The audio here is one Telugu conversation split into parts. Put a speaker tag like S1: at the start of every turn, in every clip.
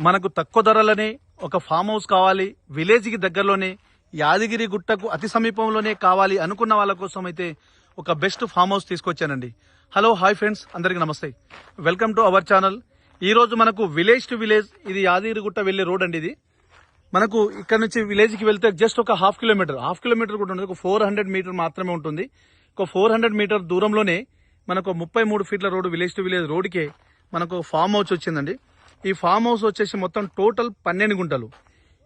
S1: మనకు తక్కువ ధరలనే ఒక ఫామ్ హౌస్ కావాలి, విలేజ్కి దగ్గరలోనే యాదగిరి గుట్టకు అతి సమీపంలోనే కావాలి అనుకున్న వాళ్ళ కోసం అయితే ఒక బెస్ట్ ఫామ్ హౌస్ తీసుకొచ్చానండి. హలో హాయ్ ఫ్రెండ్స్, అందరికీ నమస్తే. Welcome to our channel. ఈ రోజు మనకు విలేజ్ టు విలేజ్, ఇది యాదగిరి గుట్ట వెళ్లే రోడ్ అండి. ఇది మనకు ఇక్కడ నుంచి విలేజ్ కి వెళ్తే జస్ట్ ఒక హాఫ్ కిలోమీటర్ కూడా ఉంటుంది. ఒక 400 మీటర్ మాత్రమే ఉంటుంది. ఒక 400 మీటర్ దూరంలోనే మనకు 33 ఫీట్ల రోడ్డు, విలేజ్ టు విలేజ్ రోడ్డుకే మనకు ఫామ్ హౌస్ వచ్చిందండి. ఈ ఫామ్ హౌస్ వచ్చేసి మొత్తం టోటల్ 12 గుంటలు.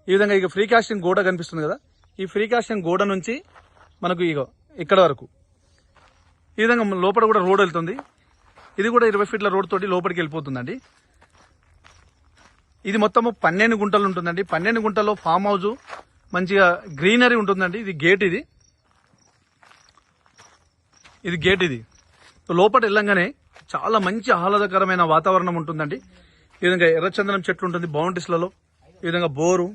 S1: ఈ విధంగా ఇక ఫ్రీ కాస్టింగ్ గోడ కనిపిస్తుంది కదా, ఈ ఫ్రీ కాస్టింగ్ గోడ నుంచి మనకు ఇక్కడ వరకు ఈ విధంగా లోపల కూడా రోడ్ వెళ్తుంది. ఇది కూడా 20 ఫీట్ల రోడ్ తోటి లోపలికి వెళ్ళిపోతుందండి. ఇది మొత్తము 12 గుంటలు ఉంటుందండి. 12 గుంటల్లో ఫామ్ హౌస్ మంచిగా గ్రీనరీ ఉంటుందండి. ఇది గేట్, ఇది గేట్. ఇది లోపల వెళ్ళంగానే చాలా మంచి ఆహ్లాదకరమైన వాతావరణం ఉంటుందండి. ఈ విధంగా ఎర్రచందనం చెట్లు ఉంటుంది బౌండరీస్లలో. ఈ విధంగా బోరు,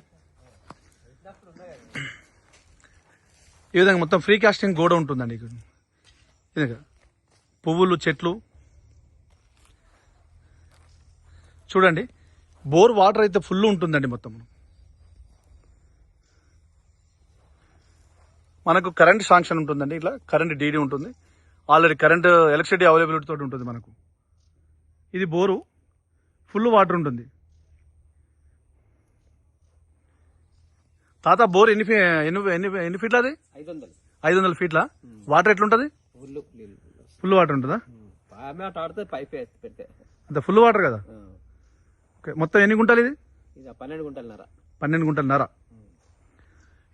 S1: ఈ విధంగా మొత్తం ఫ్రీ కాస్టింగ్ గోడ ఉంటుందండి. ఈ విధంగా పువ్వులు, చెట్లు చూడండి. బోర్ వాటర్ అయితే ఫుల్ ఉంటుందండి. మొత్తం మనకు కరెంట్ శాంక్షన్ ఉంటుందండి. ఇట్లా కరెంట్ డీడీ ఉంటుంది. ఆల్రెడీ కరెంట్ ఎలక్ట్రిసిటీ అవైలబిలిటీ తోటి ఉంటుంది మనకు. ఇది బోరు, ఫుల్ వాటర్ ఉంటుంది. తాత బోర్ ఎన్ని ఫీట్ల? అది 500 ఫీట్ల. వాటర్ ఎట్లుంటది? ఫుల్ వాటర్ ఉంటుందా? అంత ఫుల్ వాటర్ కదా. ఓకే, మొత్తం ఎన్ని గుంటలు? ఇది 12 గుంటలన్నర.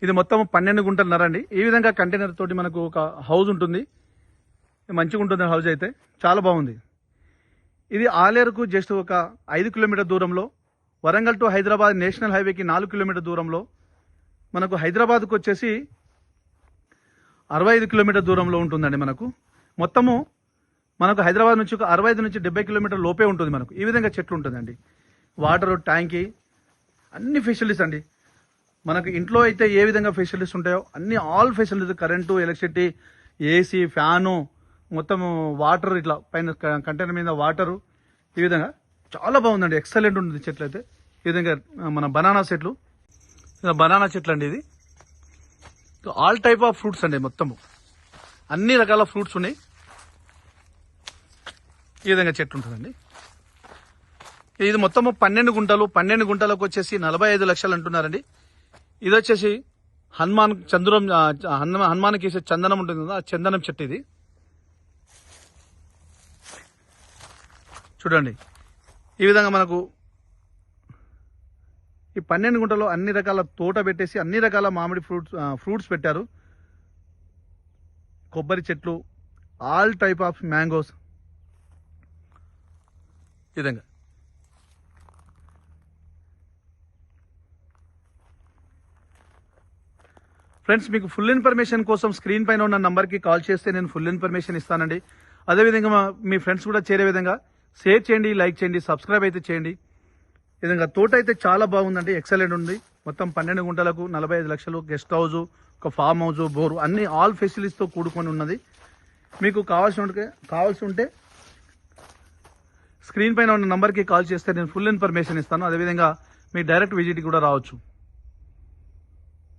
S1: ఇది మొత్తం 12 గుంటలన్నర అండి. ఈ విధంగా కంటైనర్ తోటి మనకు ఒక హౌస్ ఉంటుంది. మంచిగా ఉంటుంది హౌస్ అయితే, చాలా బాగుంది. ఇది ఆలేరుకు జస్ట్ ఒక 5 కిలోమీటర్ దూరంలో, వరంగల్ టు హైదరాబాద్ నేషనల్ హైవేకి 4 కిలోమీటర్ దూరంలో, మనకు హైదరాబాద్కు వచ్చేసి 65 కిలోమీటర్ దూరంలో ఉంటుందండి. మొత్తము మనకు హైదరాబాద్ నుంచి ఒక 65 నుంచి 70 కిలోమీటర్ లోపే ఉంటుంది. మనకు ఈ విధంగా చెట్లు ఉంటుందండి. వాటర్ ట్యాంకి, అన్ని ఫెసిలిటీస్ అండి. మనకు ఇంట్లో అయితే ఏ విధంగా ఫెసిలిటీస్ ఉంటాయో అన్ని all facilities, current, electricity, AC, fan, మొత్తం వాటర్, ఇట్లా పైన కంటైనర్ మీద వాటరు. ఈ విధంగా చాలా బాగుందండి. ఎక్సలెంట్ ఉంటుంది చెట్లు అయితే. ఈ విధంగా మన బనానా చెట్లు అండి. ఇది ఆల్ టైప్ ఆఫ్ ఫ్రూట్స్ అండి. మొత్తము అన్ని రకాల ఫ్రూట్స్ ఉన్నాయి. ఈ విధంగా చెట్లు ఉంటుందండి. ఇది మొత్తము 12 గుంటలు. 12 గుంటలకు వచ్చేసి 45 లక్షలు అంటున్నారండి. ఇది వచ్చేసి హనుమాన్కి వేసే చందనం ఉంటుంది కదా, ఆ చందనం చెట్టు ఇది. చూడండి, ఈ విధంగా మనకు ఈ 12 గుంటలో అన్ని రకాల తోట పెట్టేసి అన్ని రకాల మామిడి ఫ్రూట్స్ పెట్టారు. కొబ్బరి చెట్లు, ఆల్ టైప్ ఆఫ్ మ్యాంగోస్. ఈ విధంగా ఫ్రెండ్స్, మీకు ఫుల్ ఇన్ఫర్మేషన్ కోసం స్క్రీన్ పైన ఉన్న నంబర్కి కాల్ చేస్తే నేను ఫుల్ ఇన్ఫర్మేషన్ ఇస్తానండి. అదేవిధంగా మీ ఫ్రెండ్స్ కూడా చేరే విధంగా షేర్ చేయండి, లైక్ చేయండి, సబ్స్క్రైబ్ అయితే చేయండి. ఈ విధంగా తోట అయితే చాలా బాగుందండి. ఎక్సలెంట్ ఉంది. మొత్తం 12 గుంటలకు 45 లక్షలు. గెస్ట్ హౌస్, ఒక ఫామ్ హౌస్, బోరు, అన్ని ఆల్ ఫెసిలిటీస్తో కూడుకొని ఉన్నది. మీకు కావాల్సి ఉంటే స్క్రీన్ పైన ఉన్న నంబర్కి కాల్ చేస్తే నేను ఫుల్ ఇన్ఫర్మేషన్ ఇస్తాను. అదేవిధంగా మీ డైరెక్ట్ విజిట్ కూడా రావచ్చు.